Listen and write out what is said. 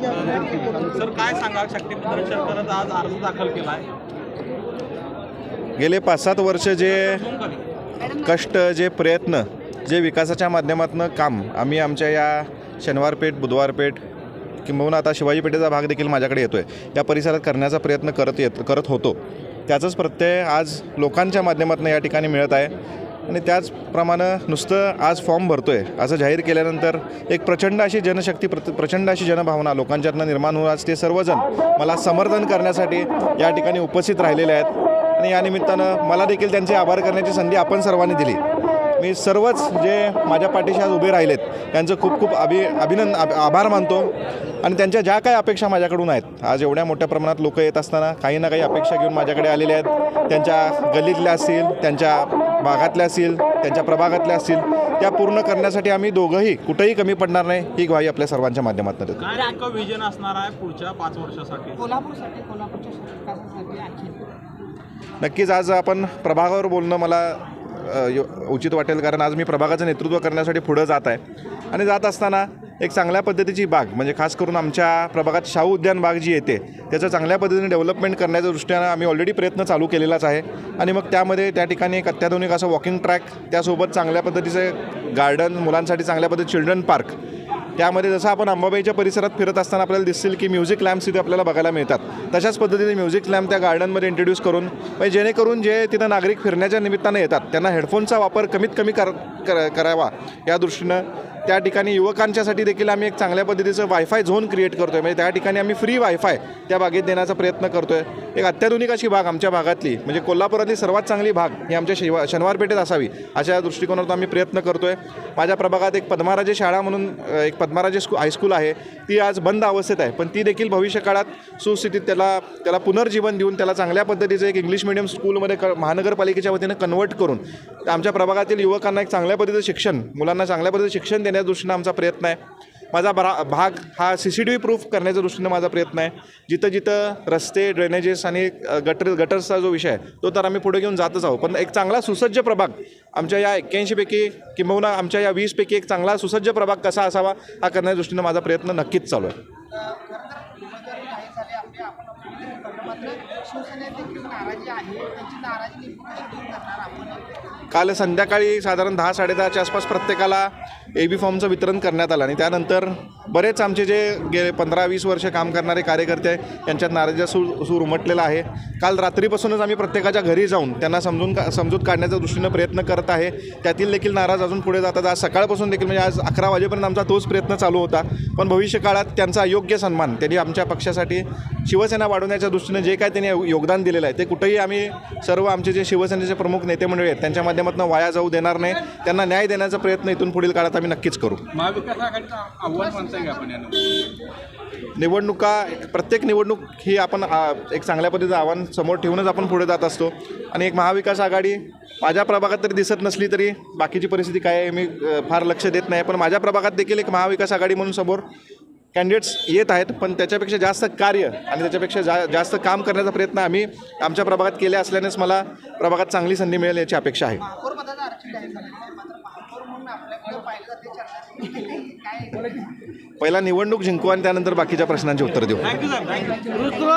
Sir काय सांगा, शक्तीप्रधान सरकारनं आज अर्ज दाखल केला आहे. गेले 5-7 वर्ष जे कष्ट, जे प्रयत्न, जे विकासाच्या माध्यमातून काम आम्ही आमच्या या शनिवारपेठ, बुधवारपेठ किंबहुना आता शिवाजी पेठेचा भाग देखील माझ्याकडे येतो आहे, या परिसरात करण्याचा प्रयत्न करत होतो. त्याचंच प्रत्यय आज लोकांच्या माध्यमातून या ठिकाणी मिळत आहे. आणि त्याचप्रमाणे नुसतं आज फॉर्म भरतो आहे असं जाहीर केल्यानंतर एक प्रचंड अशी जनशक्ती, प्रचंड अशी जनभावना लोकांच्यातनं निर्माण होऊन आज ते सर्वजण मला समर्थन करण्यासाठी या ठिकाणी उपस्थित राहिलेले आहेत. आणि या निमित्तानं मला देखील त्यांचे आभार करण्याची संधी आपण सर्वांनी दिली. मी सर्वच जे माझ्या पाठीशी आज उभे राहिलेत त्यांचं खूप खूप आभार मानतो. आणि त्यांच्या ज्या काही अपेक्षा माझ्याकडून आहेत, आज एवढ्या मोठ्या प्रमाणात लोक येत असताना काही ना काही अपेक्षा घेऊन माझ्याकडे आलेले आहेत. त्यांच्या गल्लीतल्या असतील, त्यांच्या भागातल्या असतील, त्यांच्या प्रभागातल्या असतील, त्या पूर्ण करण्यासाठी आम्ही दोघंही कुठेही कमी पडणार नाही, ही ग्वाही आपल्या सर्वांच्या माध्यमातून देतो. काय नेमकं विजन असणार आहे पुढच्या 5 वर्षासाठी कोल्हापूरच्या विकासासाठी आणखी? नक्कीच आज आपण प्रभागावर बोलणं मला उचित वाटेल, कारण आज मी प्रभागाचं नेतृत्व करण्यासाठी पुढं जात आहे. आणि जात असताना एक चांगल्या पद्धतीची बाग, म्हणजे खास करून आमच्या प्रभागात शाहू उद्यान बाग जी येते त्याचं चांगल्या पद्धतीने डेव्हलपमेंट करण्याच्या दृष्टीनं आम्ही ऑलरेडी प्रयत्न चालू केलेलाच आहे. आणि मग त्यामध्ये त्या ठिकाणी एक अत्याधुनिक असं वॉकिंग ट्रॅक, त्यासोबत चांगल्या पद्धतीचं गार्डन, मुलांसाठी चांगल्या पद्धती चिल्ड्रन पार्क, त्यामध्ये जसं आपण अंबाबाईच्या परिसरात फिरत असताना आपल्याला दिसतील की म्युझिक लॅम्प्स तिथे आपल्याला बघायला मिळतात, तशाच पद्धतीने म्युझिक लॅम्प त्या गार्डनमध्ये इंट्रोड्यूस करून, म्हणजे जेणेकरून जे तिथं नागरिक फिरण्याच्या निमित्तानं येतात त्यांना हेडफोनचा वापर कमीत कमी करावा या दृष्टीनं त्या ठिकाणी युवकांच्यासाठी देखील आम्ही एक चांगल्या पद्धतीचं वायफाय झोन क्रिएट करतो आहे. म्हणजे त्या ठिकाणी आम्ही फ्री वायफाय त्या बागेत देण्याचा प्रयत्न करतो आहे. एक अत्याधुनिक अशी बाग आमच्या भागातली, म्हणजे कोल्हापुरातली सर्वात चांगली बाग ही आमच्या शनिवारपेठेत असावी अशा दृष्टिकोनातून आम्ही प्रयत्न करतो आहे. माझ्या प्रभागात एक पद्माराजे शाळा म्हणून एक पद्माराजे हायस्कूल आहे, ती आज बंद अवस्थेत आहे, पण ती देखील भविष्य काळात सुस्थितीत त्याला पुनर्जीवन देऊन त्याला चांगल्या पद्धतीचं एक इंग्लिश मीडियम स्कूलमध्ये महानगरपालिकेच्या वतीनं कन्वर्ट करून आमच्या प्रभागातील युवकांना एक चांगल्या पद्धतीचं शिक्षण, मुलांना चांगल्या पद्धतीचं शिक्षण देण्याच्या दृष्टीनं आमचा प्रयत्न आहे. माझा भाग हा CCTV प्रूफ करण्याच्या दृष्टीनं माझा प्रयत्न आहे. जिथं जिथं रस्ते, ड्रेनेजेस आणि गटर्सचा जो विषय आहे तो तर आम्ही पुढे घेऊन जातच आहोत, पण एक चांगला सुसज्ज प्रभाग आमच्या या 81पैकी किंबहुना आमच्या या 20पैकी एक चांगला सुसज्ज प्रभाग कसा असावा हा करण्याच्या दृष्टीनं माझा प्रयत्न नक्कीच चालू आहे. काल संध्याकाळी साधारण 10-10:30च्या आसपास प्रत्येकाला AB फॉर्मचं वितरण करण्यात आलं. आणि त्यानंतर बरेच आमचे जे गेले 15-20 वर्ष काम करणारे कार्यकर्ते आहे यांच्यात नाराजीचा सूर उमटलेला आहे. काल रात्रीपासूनच आम्ही प्रत्येकाच्या घरी जाऊन त्यांना समजूत काढण्याच्या दृष्टीनं प्रयत्न करत आहे. त्यातील देखील नाराज अजून पुढे जातात. आज सकाळपासून देखील, म्हणजे आज 11 वाजेपर्यंत आमचा तोच प्रयत्न चालू होता. पण भविष्य काळात त्यांचा अयोग्य सन्मान, त्यांनी आमच्या पक्षासाठी शिवसेना वाढवण्याच्या दृष्टीनं जे काय त्यांनी योगदान दिलेलं आहे ते कुठेही आम्ही सर्व आमचे जे शिवसेनेचे प्रमुख नेते मंडळी आहेत त्यांच्या माध्यमातून वाया जाऊ देणार नाही. त्यांना न्याय देण्याचा प्रयत्न इथून पुढील काळात आम्ही नक्कीच करू. महाविकास आघाडीचं आव्हान मानताय का आपण निवडणुका, प्रत्येक निवडणूक ही आपण एक चांगल्या पद्धतीचं आव्हान समोर ठेवूनच आपण पुढे जात असतो. आणि एक महाविकास आघाडी माझ्या प्रभागात तरी दिसत नसली तरी बाकीची परिस्थिती काय आहे मी फार लक्ष देत नाही, पण माझ्या प्रभागात देखील एक महाविकास आघाडी म्हणून समोर कॅन्डिडेट्स येत आहेत. पण त्याच्यापेक्षा जास्त कार्य आणि त्याच्यापेक्षा जास्त काम करण्याचा प्रयत्न आम्ही आमच्या प्रभागात केले असल्यानेच मला प्रभागात चांगली संधी मिळेल याची अपेक्षा आहे. पहिला निवडणूक जिंकू आणि त्यानंतर बाकीच्या प्रश्नांची उत्तर देऊ. Thank you sir.